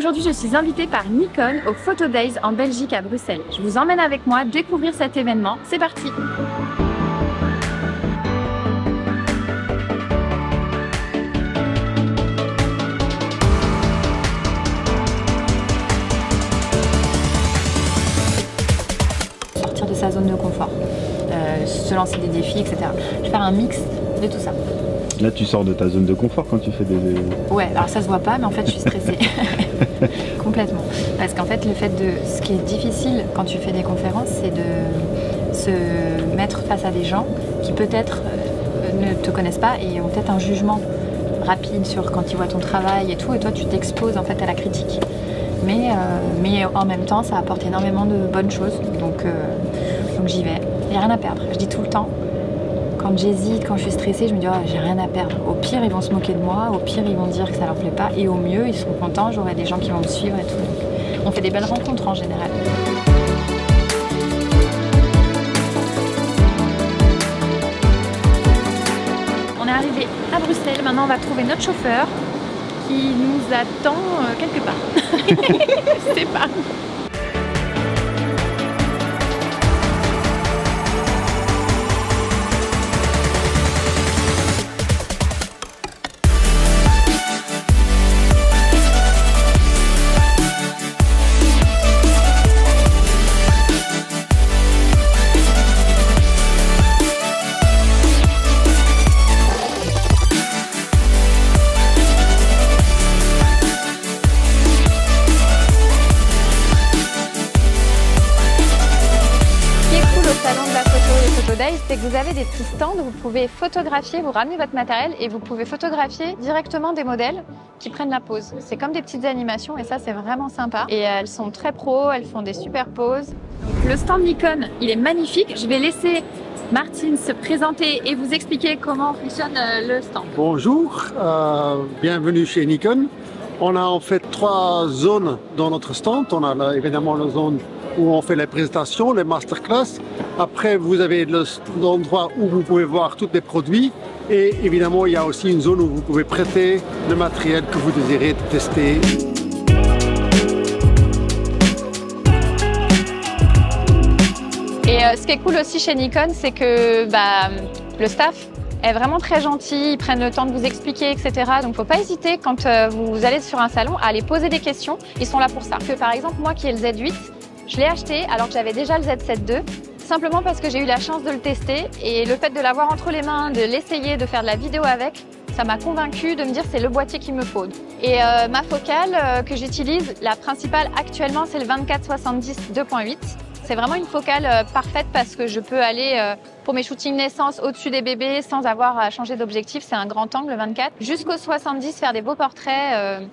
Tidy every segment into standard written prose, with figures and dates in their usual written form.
Aujourd'hui, je suis invitée par Nikon au Photo Days en Belgique à Bruxelles. Je vous emmène avec moi découvrir cet événement. C'est parti! Sortir de sa zone de confort, se lancer des défis, etc. Je vais faire un mix de tout ça. Là, tu sors de ta zone de confort quand tu fais des... Ouais, alors ça se voit pas, mais en fait, je suis stressée. Complètement. Parce qu'en fait, ce qui est difficile quand tu fais des conférences, c'est de se mettre face à des gens qui peut-être ne te connaissent pas et ont peut-être un jugement rapide sur quand ils voient ton travail et tout, et toi, tu t'exposes en fait à la critique. Mais en même temps, ça apporte énormément de bonnes choses, donc j'y vais. Il n'y a rien à perdre. Je dis tout le temps, quand j'hésite, quand je suis stressée, je me dis oh, j'ai rien à perdre. Au pire, ils vont se moquer de moi, au pire, ils vont dire que ça leur plaît pas, et au mieux, ils seront contents, j'aurai des gens qui vont me suivre et tout. Donc, on fait des belles rencontres en général. On est arrivé à Bruxelles, maintenant on va trouver notre chauffeur qui nous attend quelque part. Je sais pas. C'est que vous avez des petits stands où vous pouvez photographier, vous ramenez votre matériel et vous pouvez photographier directement des modèles qui prennent la pose. C'est comme des petites animations et ça c'est vraiment sympa. Et elles sont très pro, elles font des super poses. Donc, le stand Nikon, il est magnifique. Je vais laisser Martine se présenter et vous expliquer comment fonctionne le stand. Bonjour, bienvenue chez Nikon. On a en fait 3 zones dans notre stand. On a là, évidemment la zone où on fait les présentations, les masterclass. Après, vous avez l'endroit où vous pouvez voir tous les produits. Et évidemment, il y a aussi une zone où vous pouvez prêter le matériel que vous désirez tester. Et ce qui est cool aussi chez Nikon, c'est que le staff est vraiment très gentil, ils prennent le temps de vous expliquer, etc. Donc il ne faut pas hésiter quand vous allez sur un salon à aller poser des questions. Ils sont là pour ça. Que, par exemple, moi qui ai le Z8, je l'ai acheté alors que j'avais déjà le Z7 II, simplement parce que j'ai eu la chance de le tester et le fait de l'avoir entre les mains, de l'essayer, de faire de la vidéo avec, ça m'a convaincue de me dire c'est le boîtier qu'il me faut. Et ma focale que j'utilise, la principale actuellement, c'est le 24-70 2.8. C'est vraiment une focale parfaite parce que je peux aller pour mes shootings naissance au-dessus des bébés sans avoir à changer d'objectif. C'est un grand angle 24. Jusqu'au 70, faire des beaux portraits.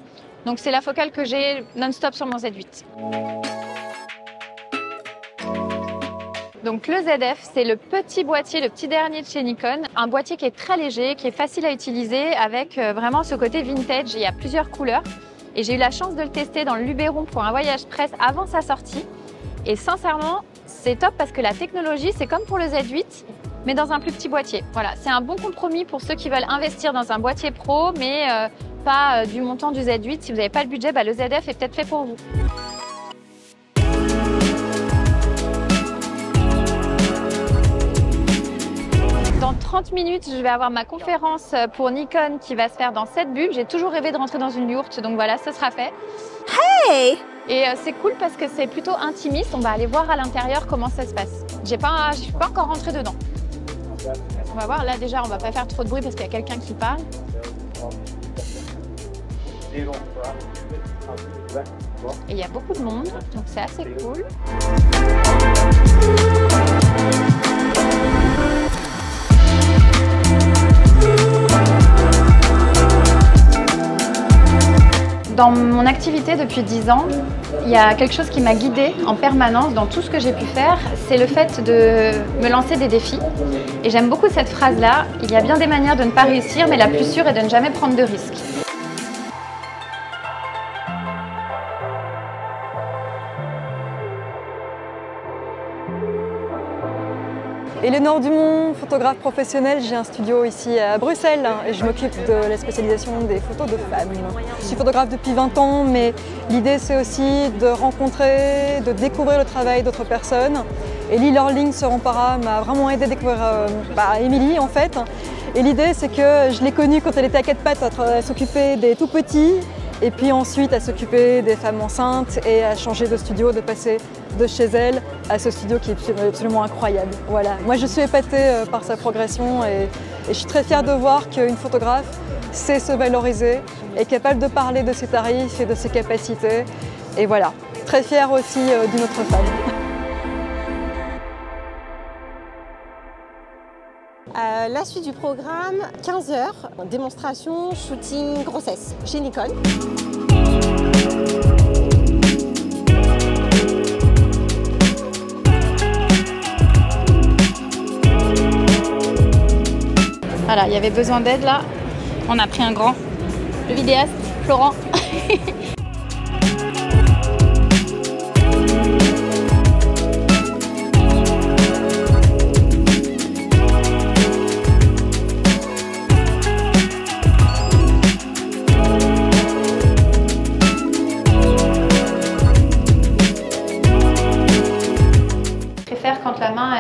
Donc c'est la focale que j'ai non-stop sur mon Z8. Donc le ZF, c'est le petit boîtier, le petit dernier de chez Nikon. Un boîtier qui est très léger, qui est facile à utiliser avec vraiment ce côté vintage. Il y a plusieurs couleurs et j'ai eu la chance de le tester dans le Luberon pour un voyage presse avant sa sortie. Et sincèrement, c'est top parce que la technologie, c'est comme pour le Z8, mais dans un plus petit boîtier. Voilà, c'est un bon compromis pour ceux qui veulent investir dans un boîtier pro, mais pas du montant du Z8. Si vous n'avez pas le budget, le ZF est peut-être fait pour vous. Dans 30 minutes, je vais avoir ma conférence pour Nikon qui va se faire dans cette bulle. J'ai toujours rêvé de rentrer dans une yourte, donc voilà, ce sera fait. Hey! Et c'est cool parce que c'est plutôt intimiste. On va aller voir à l'intérieur comment ça se passe. Je suis pas encore rentrée dedans. On va voir. Là déjà, on va pas faire trop de bruit parce qu'il y a quelqu'un qui parle. Et il y a beaucoup de monde, donc c'est assez cool. Dans mon activité depuis 10 ans, il y a quelque chose qui m'a guidée en permanence dans tout ce que j'ai pu faire, c'est le fait de me lancer des défis. Et j'aime beaucoup cette phrase-là, il y a bien des manières de ne pas réussir, mais la plus sûre est de ne jamais prendre de risques. Éléonore Dumont, photographe professionnelle, j'ai un studio ici à Bruxelles et je m'occupe de la spécialisation des photos de femmes. Je suis photographe depuis 20 ans, mais l'idée c'est aussi de rencontrer, de découvrir le travail d'autres personnes. Et l'e-learning sur Ampara m'a vraiment aidé à découvrir Émilie en fait. Et l'idée c'est que je l'ai connue quand elle était à quatre pattes à s'occuper des tout petits. Et puis ensuite à s'occuper des femmes enceintes et à changer de studio, de passer de chez elle à ce studio qui est absolument incroyable. Voilà. Moi je suis épatée par sa progression et je suis très fière de voir qu'une photographe sait se valoriser, est capable de parler de ses tarifs et de ses capacités. Et voilà, très fière aussi d'une autre femme. La suite du programme, 15 heures, démonstration, shooting, grossesse chez Nikon. Voilà, il y avait besoin d'aide là. On a pris un grand. Le vidéaste, Florent. Quand la main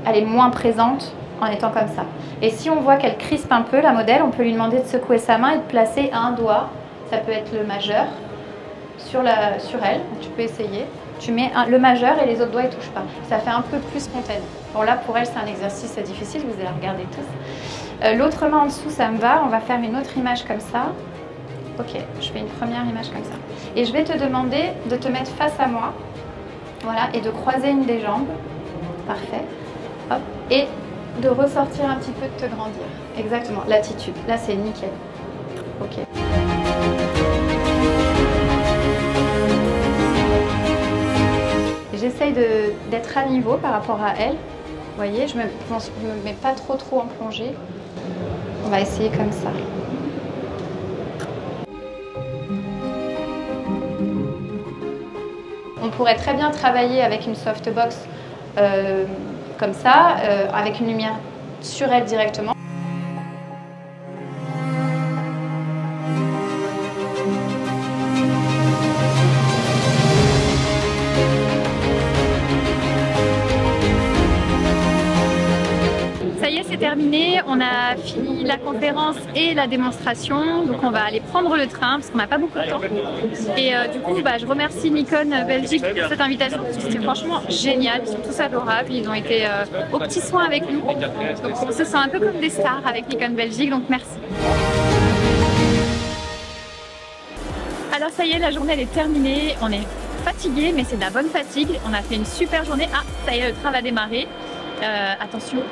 elle est moins présente en étant comme ça. Et si on voit qu'elle crispe un peu la modèle, on peut lui demander de secouer sa main et de placer un doigt, ça peut être le majeur, sur elle, tu peux essayer. Tu mets le majeur et les autres doigts ne touchent pas. Ça fait un peu plus spontané. Bon là pour elle c'est un exercice difficile, vous allez regarder tous. L'autre main en dessous ça me va, on va faire une autre image comme ça. Ok, je fais une première image comme ça. Et je vais te demander de te mettre face à moi. Voilà, et de croiser une des jambes. Parfait. Hop. Et de ressortir un petit peu, de te grandir. Exactement, l'attitude. Là, c'est nickel. Ok. J'essaye d'être à niveau par rapport à elle. Vous voyez, je me mets pas trop en plongée. On va essayer comme ça. On pourrait très bien travailler avec une softbox comme ça, avec une lumière sur elle directement. Ça y est, c'est terminé. On a fini la conférence et la démonstration. Donc on va aller prendre le train parce qu'on n'a pas beaucoup de temps. Et du coup, je remercie Nikon Belgique pour cette invitation parce que c'était franchement génial. Ils sont tous adorables. Ils ont été aux petits soins avec nous. Donc on se sent un peu comme des stars avec Nikon Belgique. Donc merci. Alors ça y est, la journée elle est terminée. On est fatigué, mais c'est de la bonne fatigue. On a fait une super journée. Ah, ça y est, le train va démarrer. Attention.